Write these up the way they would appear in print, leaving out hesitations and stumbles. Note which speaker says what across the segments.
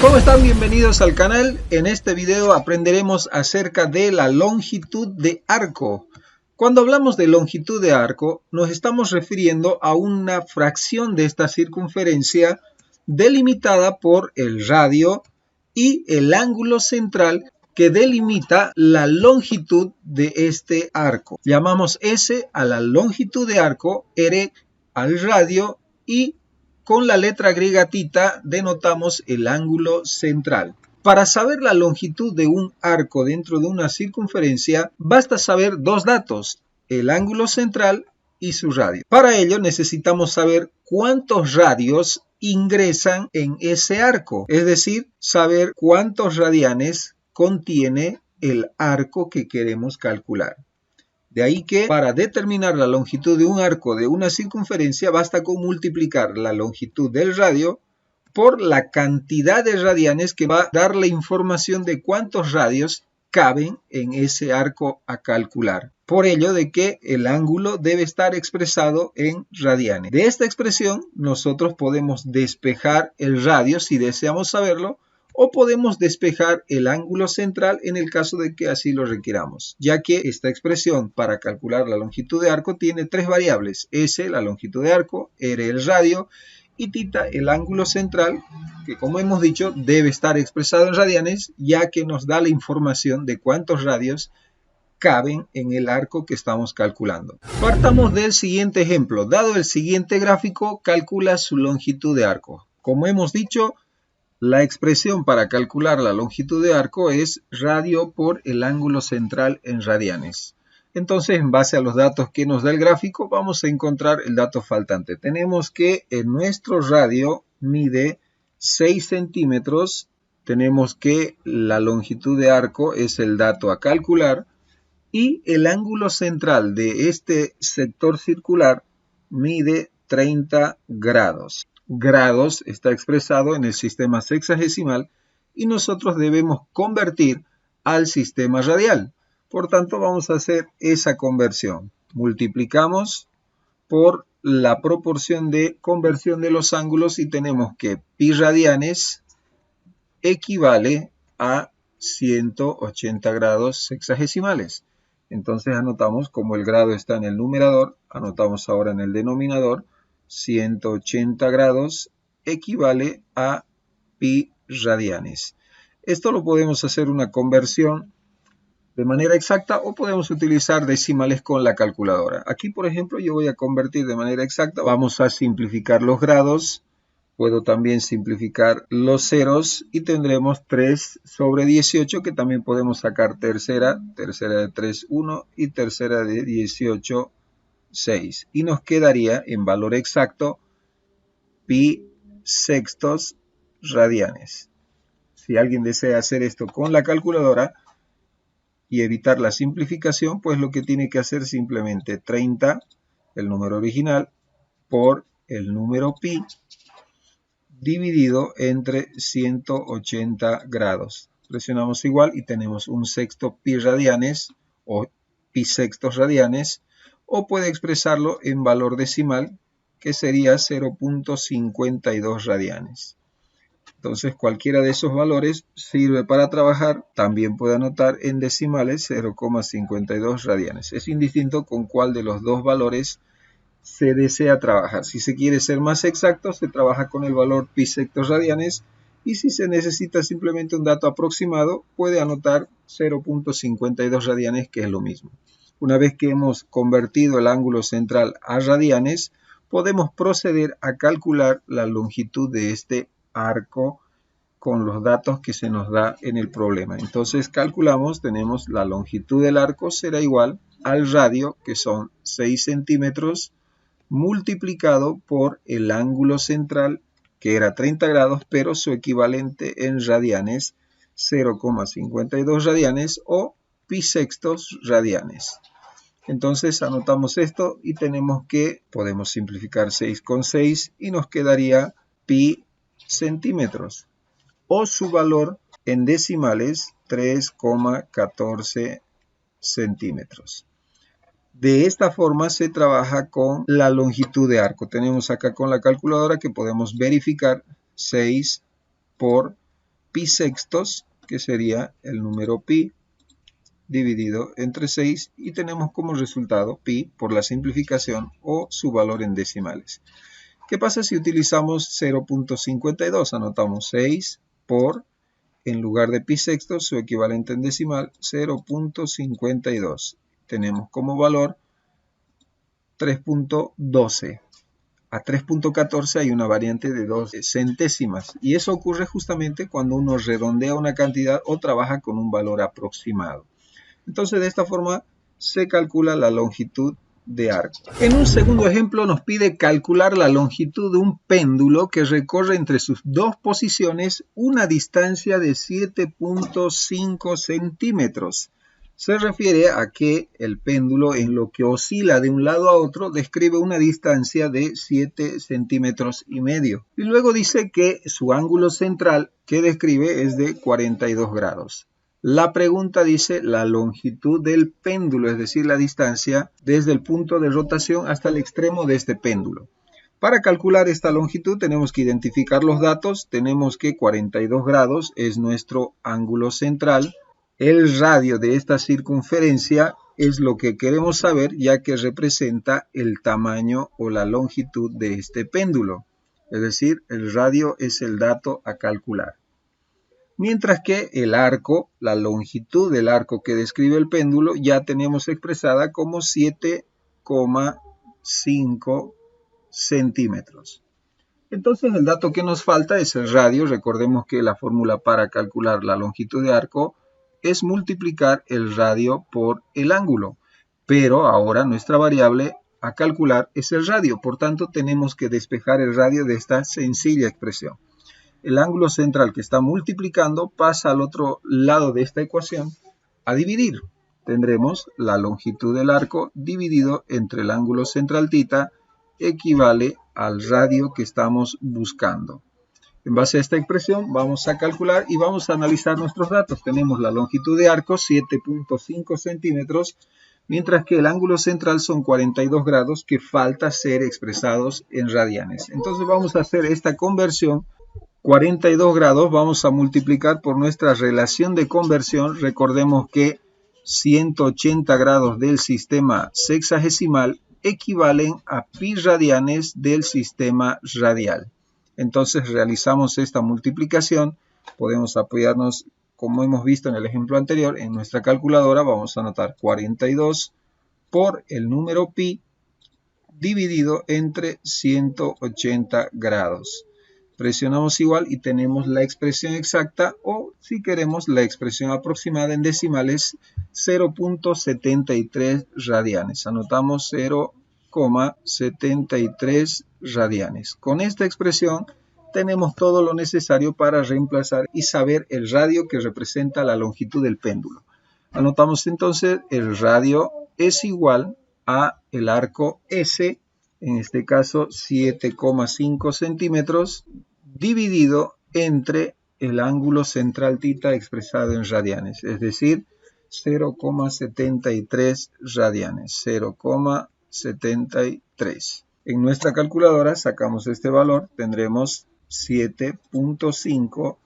Speaker 1: ¿Cómo están? Bienvenidos al canal. En este video aprenderemos acerca de la longitud de arco. Cuando hablamos de longitud de arco, nos estamos refiriendo a una fracción de esta circunferencia delimitada por el radio y el ángulo central que delimita la longitud de este arco. Llamamos S a la longitud de arco, R al radio y con la letra griega θ denotamos el ángulo central. Para saber la longitud de un arco dentro de una circunferencia, basta saber dos datos, el ángulo central y su radio. Para ello necesitamos saber cuántos radios ingresan en ese arco, es decir, saber cuántos radianes contiene el arco que queremos calcular. De ahí que para determinar la longitud de un arco de una circunferencia basta con multiplicar la longitud del radio por la cantidad de radianes que va a dar la información de cuántos radios caben en ese arco a calcular. Por ello de que el ángulo debe estar expresado en radianes. De esta expresión nosotros podemos despejar el radio si deseamos saberlo, o podemos despejar el ángulo central en el caso de que así lo requiramos, ya que esta expresión para calcular la longitud de arco tiene tres variables, S, la longitud de arco, R, el radio, y θ, el ángulo central, que como hemos dicho debe estar expresado en radianes, ya que nos da la información de cuántos radios caben en el arco que estamos calculando. Partamos del siguiente ejemplo. Dado el siguiente gráfico, calcula su longitud de arco. Como hemos dicho, la expresión para calcular la longitud de arco es radio por el ángulo central en radianes. Entonces, en base a los datos que nos da el gráfico, vamos a encontrar el dato faltante. Tenemos que nuestro radio mide 6 centímetros. Tenemos que la longitud de arco es el dato a calcular. Y el ángulo central de este sector circular mide 30 grados. Grados está expresado en el sistema sexagesimal y nosotros debemos convertir al sistema radial. Por tanto, vamos a hacer esa conversión. Multiplicamos por la proporción de conversión de los ángulos y tenemos que pi radianes equivale a 180 grados sexagesimales. Entonces anotamos, como el grado está en el numerador, anotamos ahora en el denominador, 180 grados equivale a pi radianes. Esto lo podemos hacer una conversión de manera exacta o podemos utilizar decimales con la calculadora. Aquí, por ejemplo, yo voy a convertir de manera exacta. Vamos a simplificar los grados. Puedo también simplificar los ceros y tendremos 3 sobre 18 que también podemos sacar tercera de 3, 1 y tercera de 18, 6. Y nos quedaría en valor exacto pi sextos radianes. Si alguien desea hacer esto con la calculadora y evitar la simplificación, pues lo que tiene que hacer simplemente 30, el número original, por el número pi, dividido entre 180 grados. Presionamos igual y tenemos un sexto pi radianes o pi sextos radianes, o puede expresarlo en valor decimal, que sería 0.52 radianes. Entonces cualquiera de esos valores sirve para trabajar. También puede anotar en decimales 0.52 radianes. Es indistinto con cuál de los dos valores se desea trabajar. Si se quiere ser más exacto, se trabaja con el valor pi sextos radianes, y si se necesita simplemente un dato aproximado, puede anotar 0.52 radianes, que es lo mismo. Una vez que hemos convertido el ángulo central a radianes, podemos proceder a calcular la longitud de este arco con los datos que se nos da en el problema. Entonces calculamos, tenemos la longitud del arco será igual al radio, que son 6 centímetros, multiplicado por el ángulo central, que era 30 grados, pero su equivalente en radianes, 0.52 radianes o pi sextos radianes. Entonces anotamos esto y tenemos que, podemos simplificar 6 con 6 y nos quedaría pi centímetros, o su valor en decimales 3,14 centímetros. De esta forma se trabaja con la longitud de arco. Tenemos acá con la calculadora que podemos verificar 6 por pi sextos, que sería el número pi dividido entre 6, y tenemos como resultado pi por la simplificación o su valor en decimales. ¿Qué pasa si utilizamos 0.52? Anotamos 6 por, en lugar de pi sextos, su equivalente en decimal, 0.52. Tenemos como valor 3.12. A 3.14 hay una variante de 2 centésimas, y eso ocurre justamente cuando uno redondea una cantidad o trabaja con un valor aproximado. Entonces, de esta forma se calcula la longitud de arco. En un segundo ejemplo nos pide calcular la longitud de un péndulo que recorre entre sus dos posiciones una distancia de 7.5 centímetros. Se refiere a que el péndulo, en lo que oscila de un lado a otro, describe una distancia de 7 centímetros y medio. Y luego dice que su ángulo central que describe es de 42 grados. La pregunta dice la longitud del péndulo, es decir, la distancia desde el punto de rotación hasta el extremo de este péndulo. Para calcular esta longitud tenemos que identificar los datos. Tenemos que 42 grados es nuestro ángulo central. El radio de esta circunferencia es lo que queremos saber, ya que representa el tamaño o la longitud de este péndulo. Es decir, el radio es el dato a calcular. Mientras que el arco, la longitud del arco que describe el péndulo, ya tenemos expresada como 7,5 centímetros. Entonces el dato que nos falta es el radio. Recordemos que la fórmula para calcular la longitud de arco es multiplicar el radio por el ángulo. Pero ahora nuestra variable a calcular es el radio. Por tanto, tenemos que despejar el radio de esta sencilla expresión. El ángulo central que está multiplicando pasa al otro lado de esta ecuación a dividir. Tendremos la longitud del arco dividido entre el ángulo central θ equivale al radio que estamos buscando. En base a esta expresión vamos a calcular y vamos a analizar nuestros datos. Tenemos la longitud de arco 7.5 centímetros, mientras que el ángulo central son 42 grados que falta ser expresados en radianes. Entonces vamos a hacer esta conversión. 42 grados vamos a multiplicar por nuestra relación de conversión. Recordemos que 180 grados del sistema sexagesimal equivalen a pi radianes del sistema radial. Entonces realizamos esta multiplicación. Podemos apoyarnos, como hemos visto en el ejemplo anterior, en nuestra calculadora. Vamos a anotar 42 por el número pi dividido entre 180 grados. Presionamos igual y tenemos la expresión exacta, o si queremos la expresión aproximada en decimales, 0.73 radianes. Anotamos 0,73 radianes. Con esta expresión tenemos todo lo necesario para reemplazar y saber el radio que representa la longitud del péndulo. Anotamos entonces el radio es igual a el arco S, en este caso 7,5 centímetros, dividido entre el ángulo central θ expresado en radianes, es decir, 0,73 radianes, 0,73. En nuestra calculadora sacamos este valor, tendremos 7.5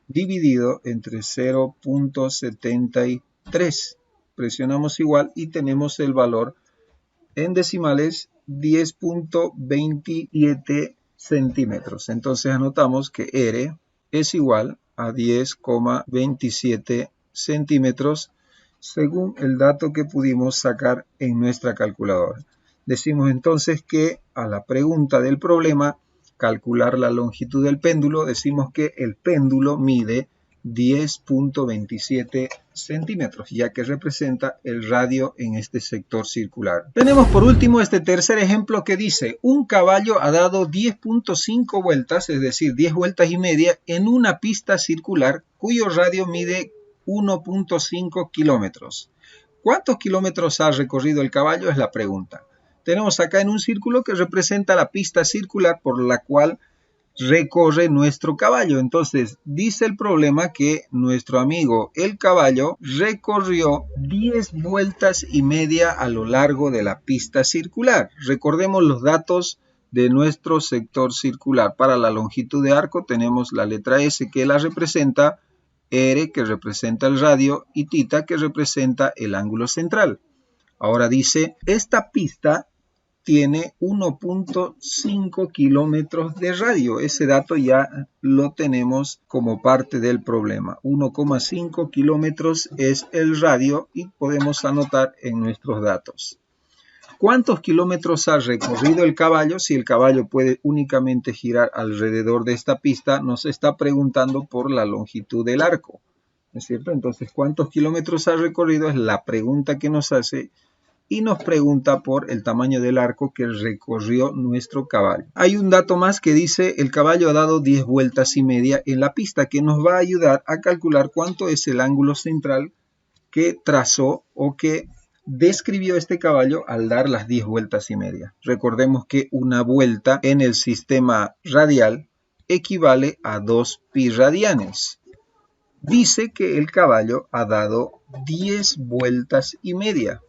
Speaker 1: dividido entre 0.73. Presionamos igual y tenemos el valor en decimales 10.27 centímetros. Entonces anotamos que R es igual a 10,27 centímetros según el dato que pudimos sacar en nuestra calculadora. Decimos entonces que a la pregunta del problema, calcular la longitud del péndulo, decimos que el péndulo mide 10.27 centímetros, ya que representa el radio en este sector circular. Tenemos por último este tercer ejemplo que dice: un caballo ha dado 10.5 vueltas, es decir, 10 vueltas y media, en una pista circular cuyo radio mide 1.5 kilómetros. ¿Cuántos kilómetros ha recorrido el caballo? Es la pregunta. Tenemos acá en un círculo que representa la pista circular por la cual recorre nuestro caballo. Entonces dice el problema que nuestro amigo el caballo recorrió 10 vueltas y media a lo largo de la pista circular. Recordemos los datos de nuestro sector circular. Para la longitud de arco tenemos la letra S que la representa R que representa el radio y θ que representa el ángulo central. Ahora dice, esta pista tiene 1.5 kilómetros de radio. Ese dato ya lo tenemos como parte del problema. 1,5 kilómetros es el radio y podemos anotar en nuestros datos. ¿Cuántos kilómetros ha recorrido el caballo? Si el caballo puede únicamente girar alrededor de esta pista, nos está preguntando por la longitud del arco, ¿no es cierto? Entonces, ¿cuántos kilómetros ha recorrido? Es la pregunta que nos hace y nos pregunta por el tamaño del arco que recorrió nuestro caballo. Hay un dato más que dice el caballo ha dado 10 vueltas y media en la pista, que nos va a ayudar a calcular cuánto es el ángulo central que trazó o que describió este caballo al dar las 10 vueltas y media. Recordemos que una vuelta en el sistema radial equivale a 2 pi radianes. Dice que el caballo ha dado 10 vueltas y media.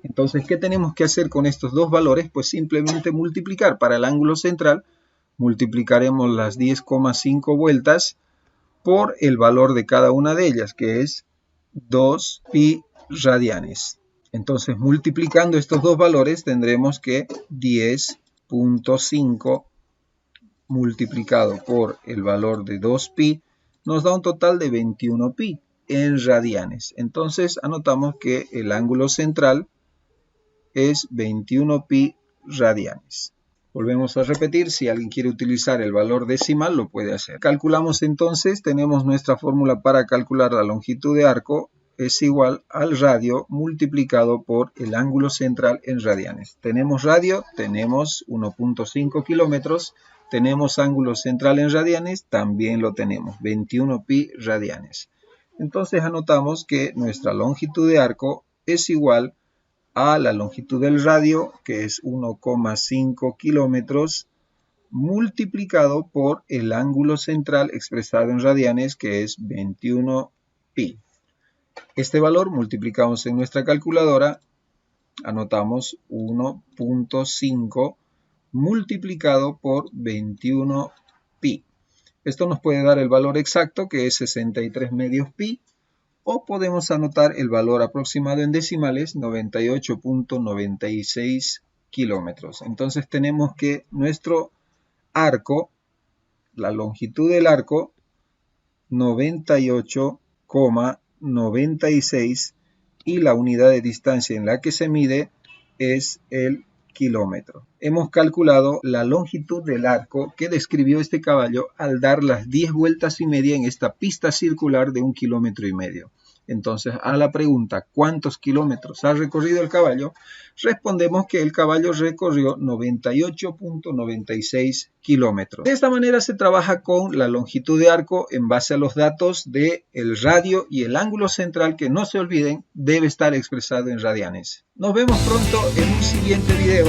Speaker 1: Entonces, ¿qué tenemos que hacer con estos dos valores? Pues simplemente multiplicar. Para el ángulo central, multiplicaremos las 10,5 vueltas por el valor de cada una de ellas, que es 2 pi radianes. Entonces, multiplicando estos dos valores, tendremos que 10.5 multiplicado por el valor de 2 pi nos da un total de 21 pi en radianes. Entonces, anotamos que el ángulo central es 21 pi radianes. Volvemos a repetir, si alguien quiere utilizar el valor decimal, lo puede hacer. Calculamos entonces, tenemos nuestra fórmula para calcular la longitud de arco, es igual al radio multiplicado por el ángulo central en radianes. Tenemos radio, tenemos 1.5 kilómetros, tenemos ángulo central en radianes, también lo tenemos, 21 pi radianes. Entonces anotamos que nuestra longitud de arco es igual a la longitud del radio, que es 1,5 kilómetros, multiplicado por el ángulo central expresado en radianes, que es 21 pi. Este valor multiplicamos en nuestra calculadora, anotamos 1.5 multiplicado por 21 pi. Esto nos puede dar el valor exacto, que es 63 medios pi, o podemos anotar el valor aproximado en decimales, 98.96 kilómetros. Entonces tenemos que nuestro arco, la longitud del arco, 98,96 y la unidad de distancia en la que se mide es el kilómetro. Hemos calculado la longitud del arco que describió este caballo al dar las 10 vueltas y media en esta pista circular de 1,5 kilómetros. Entonces, a la pregunta ¿cuántos kilómetros ha recorrido el caballo? Respondemos que el caballo recorrió 98.96 kilómetros. De esta manera se trabaja con la longitud de arco en base a los datos del radio y el ángulo central, que no se olviden, debe estar expresado en radianes. Nos vemos pronto en un siguiente video.